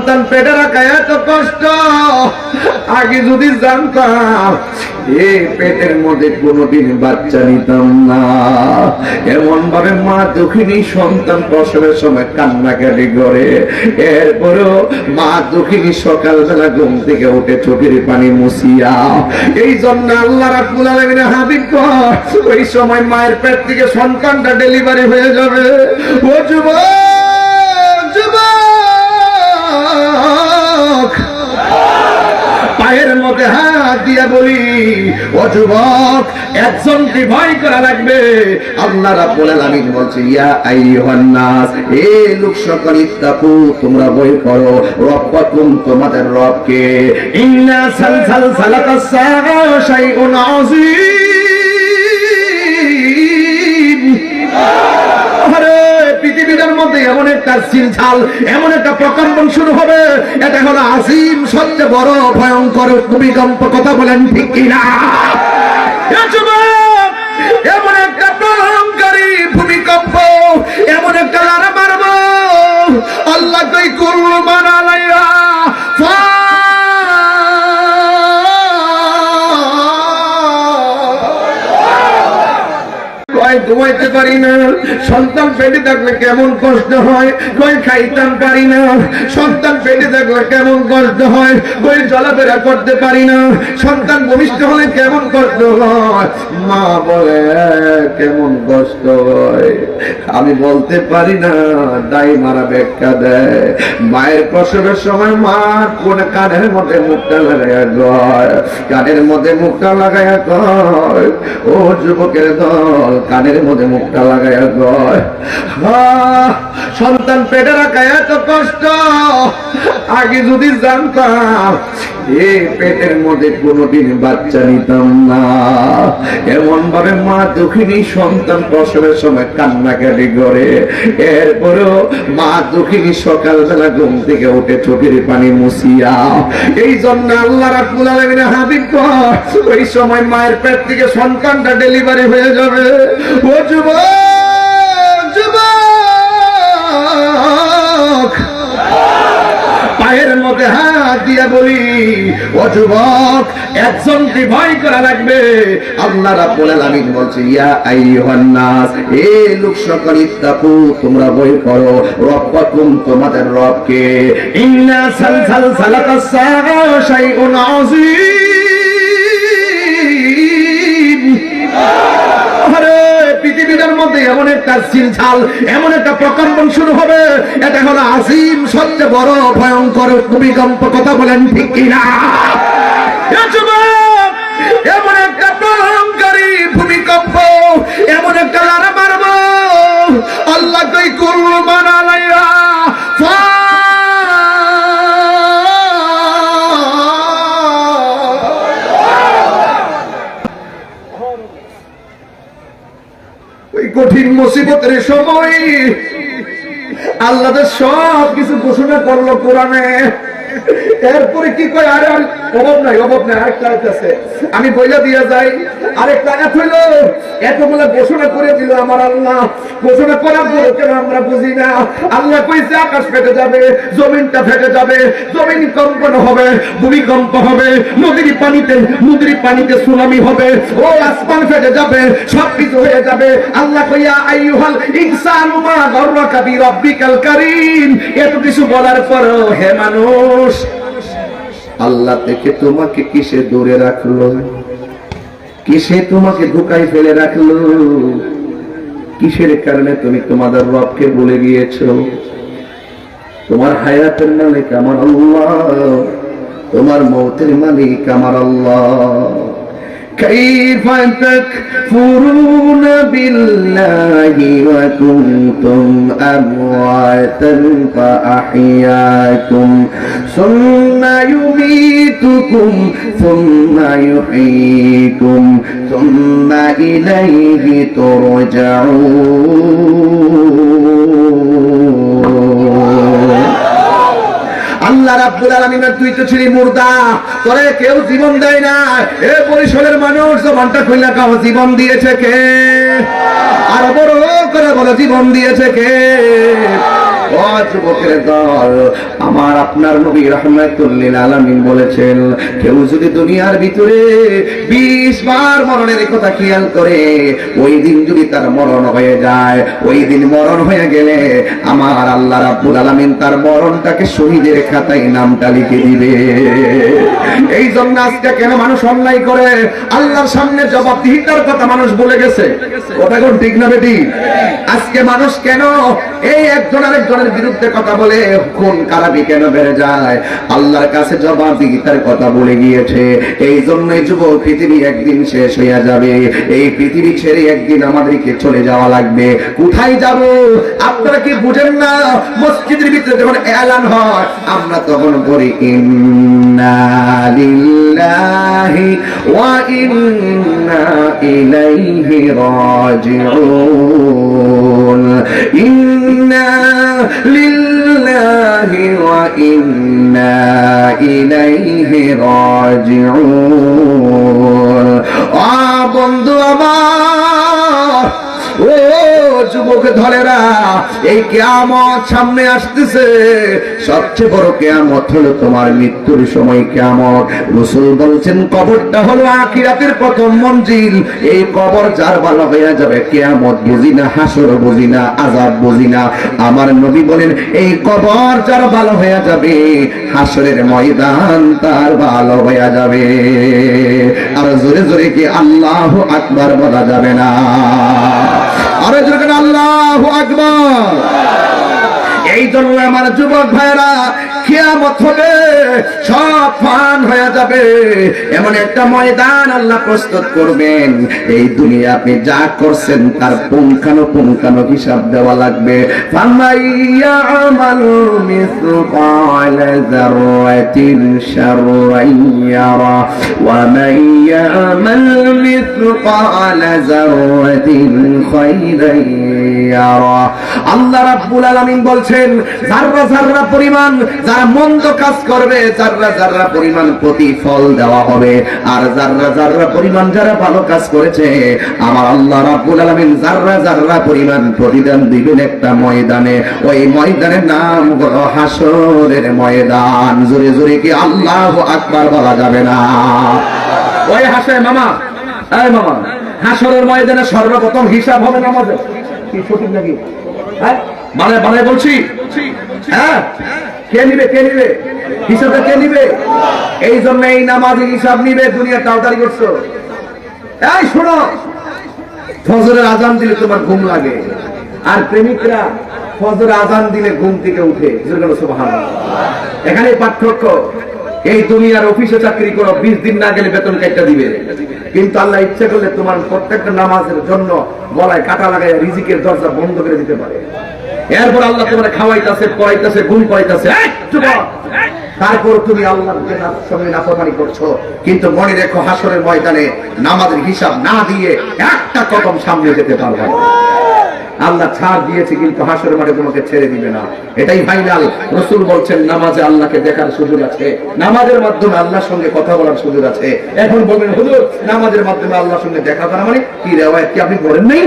সন্তান পেটে রাখা এত কষ্ট, আগে যদি জানতাম এ পেটের মধ্যে কোনোদিন বাচ্চা নিতাম না। এমন ভাবে মা দুঃখিনী সন্তান প্রসবের সময় কান্নাকাটি করে, এরপরেও মা দুঃখিনী সকালবেলা ঘুম থেকে উঠে চোখের পানি মুছিয়া, এই জন্য আল্লাহ রাব্বুল আলামিনের হাবিব ওই সময় মায়ের পেট থেকে সন্তানটা ডেলিভারি হয়ে যাবে। ও যুবক, যুবক, পায়ের মধ্যে হাত দিয়া বলি, ও যুবক, একজনকে ভয় করা লাগবে। আল্লাহ রাব্বুল আলামিন বলছে, ইয়া আইয়ুহান নাস, এ লোক সকল, ইত্তাকু, তোমরা ভয় করো রব্বাকুম, তোমাদের রবকে। ইন্না সালসালাতাস সাআ শাইউন আযীম। পৃথিবীর মধ্যে এমন একটা ঝিলঝাল, এমন একটা প্রকম্পন শুরু হবে, এটা হলো আজিম, সবচেয়ে বড় ভয়ঙ্কর ভূমিকম্প। কথা বলেন ঠিক কিনা? এমন একটা প্রলয়ঙ্কারী ভূমিকম্প, এমন একটা লারা মারব, আল্লাহ কই কুল্লু মান আলাইহা ঘুমাইতে পারি না, সন্তান পেটে থাকলে কেমন কষ্ট হয়, কই খাইতাম পারি না, সন্তান পেটে থাকলে কেমন কষ্ট হয়, কই চলাফেরা করতে পারি না, সন্তান ভূমিষ্ঠ হলে কেমন কষ্ট হয়। মা বলে কেমন কষ্ট হয়, আমি বলতে পারি না, দাই মারা ব্যাখ্যা দেয়। মায়ের প্রসবের সময় মা কোন কানের মধ্যে মুখটা লাগাইয়া গয়, কানের মধ্যে মুখটা লাগাইয়া গয়, ও যুবকের দল, কানের মধ্যে মুখটা লাগাইয়া গয়, সন্তান পেটে রাখা এত কষ্ট, আগে যদি জানতাম এ পেটের মধ্যে কোনোদিন বাচ্চা নিতাম না। এমন ভাবে মা দুঃখিনী সন্তান প্রসবের সময় কান্নাকাটি করে, এরপরেও মা দুঃখিনী সকালবেলা ঘুম থেকে উঠে চোখের পানি মুছিয়া, এই জন্য আল্লাহ রাব্বুল আলামিনের হাবিব ওই সময় মায়ের পেট থেকে সন্তানটা ডেলিভারি হয়ে যাবে। ও যুবক, যুবক, পায়ের মধ্যে হাত দিয়া বলি, ও যুবক, একজনকে ভয় করা লাগবে। আল্লাহ রাব্বুল আলামিন বলছে, ইয়া আইয়ুহান নাস, এ লোক সকল, ইত্তাকু, তোমরা ভয় করো রব্বাকুম, তোমাদের রবকে। ইন্না সালসালাতাস সাআ শাইউন আযীম। পৃথিবীর মধ্যে এমন একটা ঝিলঝাল, এমন একটা প্রকম্পন শুরু হবে, এটা হলো আজিম, সবচেয়ে বড় ভয়ঙ্কর ভূমিকম্প। কথা বলেন ঠিক কিনা? এমন একটা প্রলয়ঙ্কারী ভূমিকম্প, এমন একটা লারা মারব, আল্লাহ কই কুল্লু মান আলাইহা কঠিন মুসিবতের সময় আল্লাহ সব কিছু ঘোষণা করলো কোরআনে। এরপরে কি কয়, আরে অভাব নাই, অভাব নাই, আরেকটা আছে, আমি বইলা দিয়ে যাই। আরেকটা আয়াত হইল, এতগুলো ঘোষণা করে দিল আমার আল্লাহ, ঘোষণা করার পরে কেন আমরা বুঝি না? আল্লাহ কইছে আকাশ ফেটে যাবে, জমিনটা ফেটে যাবে, জমিন কম্পন হবে, ভূমিকম্প হবে, নদীর পানিতে সুনামি হবে, ও আসমান ফেটে যাবে, সবকিছু হয়ে যাবে। আল্লাহ কইয়া আইয়ুহাল ইনসানু মা গাররাকা বিরাব্বিকাল কারীম। এত কিছু বলার পরও হে মানুষ, আল্লাহ থেকে তোমাকে কিসে দূরে রাখলো, কিসে তোমাকে ধোঁকায় ফেলে রাখলো, কিসের কারণে তুমি তোমাদের রবকে ভুলে গিয়েছো? তোমার হায়াতের মালিক আমার আল্লাহ, তোমার মৌতের মালিক আমার আল্লাহ। كيف تكفرون بالله وكنتم أمواتا فأحياكم ثم يميتكم ثم يحييكم ثم إليه ترجعون। আল্লাহ রাব্বুল আলামিনের তুই তো ছিলি মুর্দা, তোরে কেউ জীবন দেয় না। এ বরিশালের মানুষ জবানটা খুললা কাও, জীবন দিয়েছে কে? আর বড় করে বলো, জীবন দিয়েছে কে? ও যুবকের দল, আমার আপনার নবী রাহমাতুল লিল আলামিন বলেছেন, কেউ যদি দুনিয়ার ভিতরে 20 বার মরণের কথা খেয়াল করে, ওই দিন যদি তার মরণ হয়ে যায়, ওই দিন মরণ হয়ে গেলে আমার আল্লাহ রাব্বুল আলামিন তার মরণটাকে শহীদের খাতায় নামটা লিখে দিবে। এই জন্য আজকে কেন মানুষ অন্যায় করে, আল্লাহর সামনে জবাবদিহিতার কথা মানুষ ভুলে গেছে। কথা কোন ঠিক না বেটি? আজকে মানুষ কেন এই একজন আরেকজনের বিরুদ্ধে কথা বলে, খুন খারাপি কেন বেড়ে যায়, আল্লাহর কাছে জবাবদিহিতার কথা ভুলে গিয়েছে। এই জন্যই যুবক, পৃথিবী একদিন শেষ হইয়া যাবে, এই পৃথিবী ছেড়ে একদিন আমাদেরকে চলে যাওয়া লাগবে। কোথায় যাব আপনারা কি বুঝেন না? মসজিদের ভিতরে যখন এলান হয়, আমরা তখন বলি ইন্না লিল্লাহি ওয়া ইন্না ইলাইহি রাজিউন, ইন্না লিল্লাহি ওয়া ইন্না ইলাইহি রাজিউন। বন্ধু আমার, ও যুবক ধরেরা, এই কিয়ামত সামনে আসতেছে। সবচেয়ে বড় কিয়ামত হলো তোমার মৃত্যুর সময় কিয়ামত। রাসূল বলছেন, কবরটা হলো আখিরাতের প্রথম মঞ্জিল। এই কবর যার ভালো হয়ে যাবে, কিয়ামত বুঝি না, হাসর বুঝি না, আযাব বুঝি না। আমার নবী বলেন, এই কবর যার ভালো হয়ে যাবে, হাসরের ময়দান তার ভালো হয়ে যাবে। আর জোরে জোরে কি আল্লাহু আকবার বলা যাবে না? আরে জোরে করে আল্লাহু আকবার। এই জন্য আমার যুবক ভাইরা, কিয়ামত হবে, সব ফান হয়ে যাবে, এমন একটা ময়দান আল্লাহ প্রস্তুত করবেন। এই দুনিয়া আপনি যা করছেন তার পুঙ্খানুপুঙ্খানু হিসাব দেওয়া লাগবে। ফামাইয়ামাল মিসকালা যাররাতিন শাররান ইয়ারা ওয়া মাইয়ামাল মিসকালা যাররাতিন খায়রান ইয়ারা। আল্লাহ রাব্বুল আলামিন বলছেন, যাররা যাররা পরিমাণ যারা মন্দ কাজ করবে, যাররা যাররা পরিমাণ প্রতিফল দেওয়া হবে। আর যাররা যাররা পরিমাণ যারা ভালো কাজ করেছে, আমার আল্লাহ রাব্বুল আলামিন যাররা যাররা পরিমাণ প্রতিদান দিবেন একটা ময়দানে। ওই ময়দানের নাম হলো হাসরের ময়দান। জোরে জোরে কি আল্লাহু আকবার বলা যাবে না? ওই হাসে মামা, এই মামা, হাসরের ময়দানে সর্বপ্রথম হিসাব হবে নামাজের। কি সঠিক নাকি? হ্যাঁ, মানে মানে বলছি, হ্যাঁ, কে নিবে? কে নিবে হিসাবটা? কে নিবে? এই জন্য এই নামাজি হিসাব নিবে। দুনিয়া তাড়াতাড়ি করছো। এই শোনো, ফজরের আজান দিলে তোমার ঘুম লাগে, আর প্রেমিকরা ফজরের আজান দিলে ঘুম থেকে উঠে। সুবহানাল্লাহ। এখানে পার্থক্য। এই দুনিয়ার অফিসে চাকরি করো, 20 দিন না গেলে বেতন কাটটা দিবে, কিন্তু আল্লাহ ইচ্ছা করলে তোমার প্রত্যেকটা নামাজের জন্য গলায় কাটা লাগায় রিজিকের দরজা বন্ধ করে দিতে পারে। এরপর আল্লাহ তোমার খাওয়াইতেছে, পড়াইতেছে, ঘুম পাইতেছে, তারপর তুমি আল্লাহর সঙ্গে নাফরমানি করছো। কিন্তু মনে রেখো, হাসরের ময়দানে নামাজের হিসাব না দিয়ে একটা কদম সামনে যেতে পারবে না। আল্লাহ ছাড় দিয়েছে, কিন্তু হাসরের মাঠে তোমাকে ছেড়ে দিবে না। এটাই ফাইনাল। রাসূল বলছেন, নামাজে আল্লাহকে দেখার সুযোগ আছে, নামাজের মাধ্যমে আল্লাহর সঙ্গে কথা বলার সুযোগ আছে। এখন বলবেন, হুজুর নামাজের মাধ্যমে আল্লাহর সঙ্গে দেখা করা মানে কি? রিওয়ায়াত কি আপনি পড়েন নাই?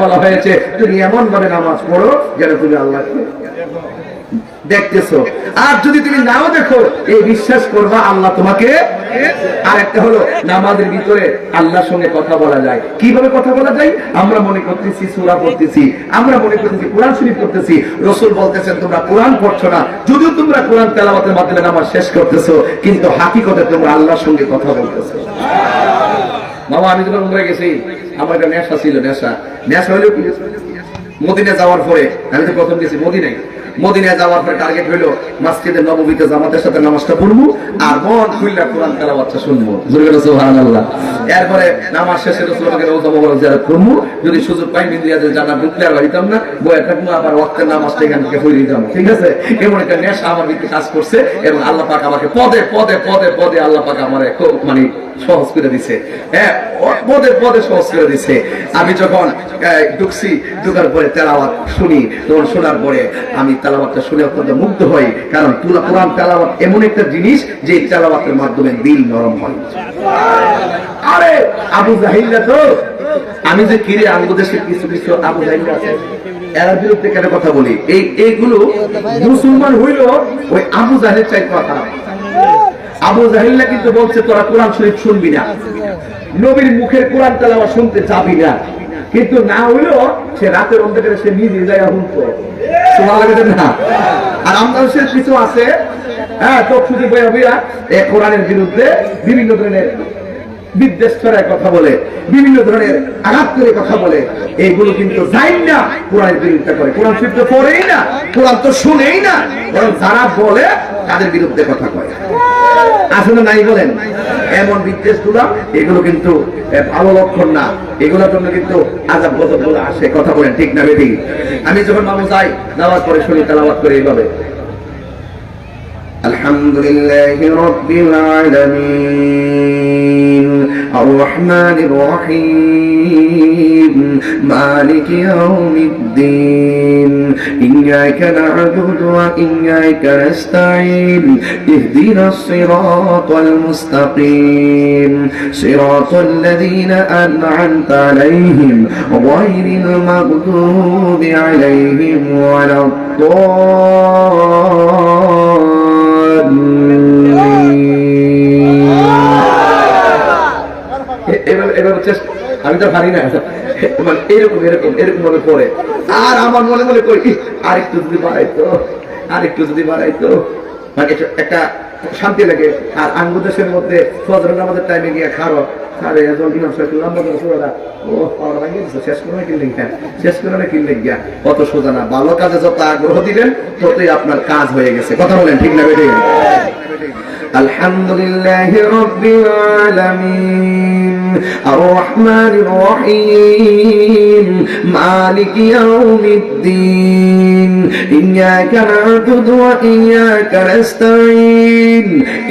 বলা হয়েছে, তুমি এমন ভাবে নামাজ পড়ো যেন তুমি আল্লাহকে দেখতেছো। আর যদি তুমি নাও দেখো, এই বিশ্বাস করবা আল্লাহ তোমাকে। আর একটা হলো, নামাজের ভিতরে আল্লাহর সঙ্গে কথা বলা যায়। কিভাবে কথা বলা যায়? আমরা মনে করতেছি সূরা পড়তেছি, আমরা মনে করতেছি কোরআন শরীফ পড়তেছি। রাসূল বলতেছেন, তোমরা কোরআন পড়ছো না, যদিও তোমরা কোরআন তেলাওয়াতের মাধ্যমে নামাজ শেষ করতেছো, কিন্তু হাকিকতে তোমরা আল্লাহর সঙ্গে কথা বলতেছো। বাবা, আমি যখন উমরা গেছি, আমার একটা নেশা ছিল। নেশা হলো কি? মদিনা যাওয়ার পরে, আমি তো প্রথম গেছি মদিনায়, মদিনায় যাওয়ার পরে টার্গেট হইলো মসজিদে নববীতে জামাতের সাথে নামাজটা পড়বো আর মন খুললা কোরআন তেলাওয়াতটা শুনবো। সুবহানাল্লাহ। এরপরে নামাজ শেষে রাসূলকে রওজা মোবারক জিয়ারত করবো। যদি সুযোগ পাই মিলিয়াদের জানা ঢুকলে আর হইতাম না, বয়ে থাকবো, আবার ওয়াক্তের নামাজটা এখান থেকে পড়ে দিতাম। ঠিক আছে? এমন একটা নেশা আমার ভিতরে কাজ করছে, এবং আল্লাহ পাক আমাকে পদে পদে পদে পদে আল্লাহ পাক আমারে খুব মানে সহজ করে দিছে। হ্যাঁ, পদে পদে সহজ করে দিছে। আমি যখন ঢুকছি, ঢুকার পরে তেলাওয়াত শুনি, তখন শোনার পরে আমি তেলাওয়াতটা শুনে অত্যন্ত মুগ্ধ হই। কারণ পুরো কোরআন তেলাওয়াত এমন একটা জিনিস যে তেলাওয়াতের মাধ্যমে দিল নরম হয়। আরে আবু জাহিল তো, আমি যে কিরে আঙ্গুদেশে কিছু কিছু আবু জাহিল আছে, এর বিরুদ্ধে কেন কথা বলি? এইগুলো মুসলমান হইল ওই আবু জাহেল চাইতে খারাপ। আবু জাহেল কিন্তু বলছে তোরা কোরআন শরীফ শুনবি না, নবীর মুখের কোরআন তেলাওয়াত শুনতে যাবি না, কিন্তু না হইলো সে রাতের অন্ধকারে সে নিজে যায় শুনতো। সুবহানাল্লাহ না? আর আমাদের কিছু আছে হ্যাঁ তফসিলি বইয়া বইয়া এই কোরআনের বিরুদ্ধে বিভিন্ন ধরনের বিদ্বেষ ছড়ায় কথা বলে, বিভিন্ন ধরনের আঘাত করে কথা বলে। এইগুলো কিন্তু যাই না কোরআনের বিরুদ্ধে করে, কোরআন শরীফ তো পড়েই না, কোরআন তো শুনেই না, বরং যারা বলে তাদের বিরুদ্ধে কথা কয়। আসলে নাই বলেন এমন বিদ্বেষ গুলা, এগুলো কিন্তু ভালো লক্ষণ না, এগুলোর জন্য কিন্তু আযাব গজব গুলো আসে। কথা বলেন ঠিক না বেঠিক? আমি যখন মানুষ যাই নামাজ পড়ে শুনি তেলাওয়াত করে এইভাবে আলহামদুলিল্লাহি রাব্বিল আলামিন আর-রাহমানির রহিম মালিকি ইয়াউমিদ্দিন ইয়্যাকা না'বুদু ওয়া ইয়্যাকা নাস্তাঈন ইহদিনাস সিরাতাল মুস্তাকিম সিরাতাল লাযীনা আন'আমতা আলাইহিম গায়রিল মাগদুবি আলাইহিম ওয়ালাদ আমি তো পারি না এরকম এরকম এরকম ভাবে পড়ে। আর আমার মনে মনে করি আরেকটু যদি বাড়াইতো, আরেকটু যদি বাড়াইতো, মানে একটা শান্তি লাগে। আর আঙ্গুদেশের মধ্যে ফজর নামাজের টাইমে গিয়ে খারো আরে শেষ করে কিনলে গিয়া কত সোজা না। ভালো কাজে যত আগ্রহ দিবেন ততই আপনার কাজ হয়ে গেছে। কথা বলেন ঠিক না বেঠিক? আলহামদুলিল্লাহি রাব্বিল আলামিন আর-রাহমানির রহিম মালিকি ইয়াউমিদ্দিন ইয়্যাকা না'বুদু ওয়া ইয়্যাকা নাস্তাঈন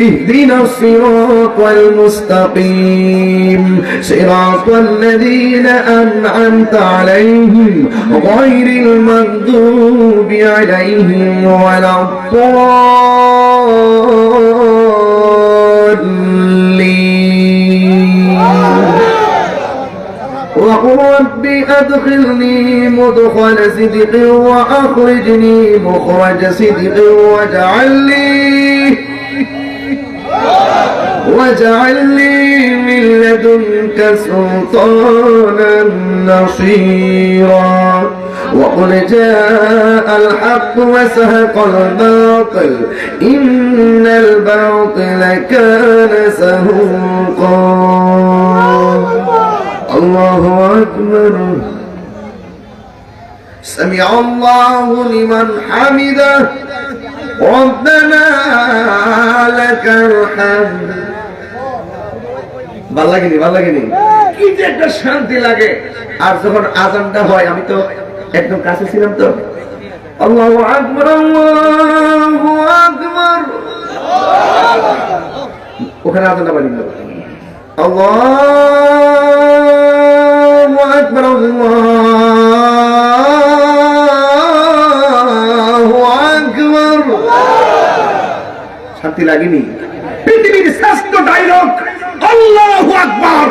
ইহদিনাস সিরাতাল মুস্তাকিম সিরাতাল লাযীনা আন'আমতা আলাইহিম গায়রিল মাগদুবি আলাইহিম ওয়ালাদ وقل رب أدخلني مدخل صدق وأخرجني مخرج صدق واجعل لي من لدنك سلطانا نصيرا وقل جاء الحق وزهق الباطل إن الباطل كان زهوقا الله أكبر سمع الله لمن حمده ربنا لك الحمد। ভালো লাগেনি? ভালো লাগেনি? কি যে একটা শান্তি লাগে। আর যখন আযানটা হয়, আমি তো একদম কাছে ছিলাম তো, আল্লাহু আকবার আল্লাহু আকবার, ওখানে আযানটা বাড়ি দিল আল্লাহু আকবার আল্লাহু আকবার। শান্তি লাগেনি? পৃথিবীর শ্রেষ্ঠ ডায়লগ আল্লাহু আকবার।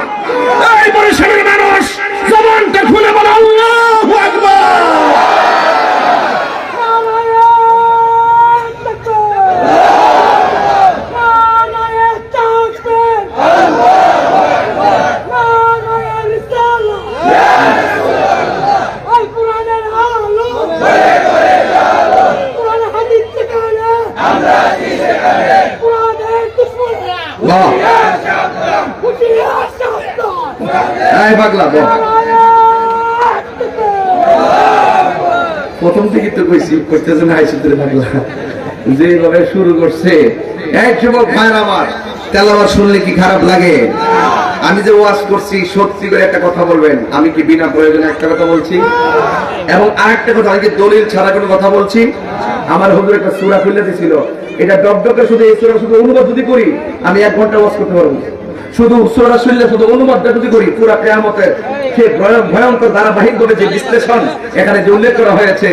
এই বরিশালের মানুষ জবানটা খুলে বলে আল্লাহু আকবার। প্রথম থেকে তো কইছি করতেছে না, যেভাবে শুরু করছে এক যুবক ভাইরা আমার, তেলাওয়াত শুনলে কি খারাপ লাগে? আমি যে ওয়াজ করছি সত্যি করে একটা কথা বলবেন, আমি কি বিনা প্রয়োজনে একটা কথা বলছি? এবং আরেকটা কথা, আমি কি দলিল ছাড়া কোনো কথা বলছি? আমার হুজুর একটা সূরা খুলে দিয়েছিল, এটা ডকডকে শুধু এই সূরা শুধু অনুবাদ যদি করি আমি 1 ঘন্টা ওয়াজ করতে পারবো। শুধু সূরা শুনলে শুধু অনুবাদটা যদি করি পুরো কিয়ামতের সেই ভয়ঙ্কর ধারাবাহিকভাবে যে বিশ্লেষণ এখানে যে উল্লেখ করা হয়েছে,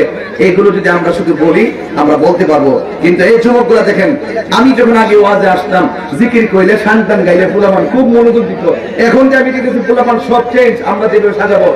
এইগুলো যদি আমরা শুধু বলি আমরা বলতে পারবো। কিন্তু এই যুবকগুলা দেখেন, আমি যখন আগে ওয়াজে আসতাম জিকির কইলে শানতান গাইলে পোলাপান খুব মনোযোগ দিত। এখন যে আমি দেখেছি পোলাপান সব চেঞ্জ, আমরা যেভাবে সাজাবো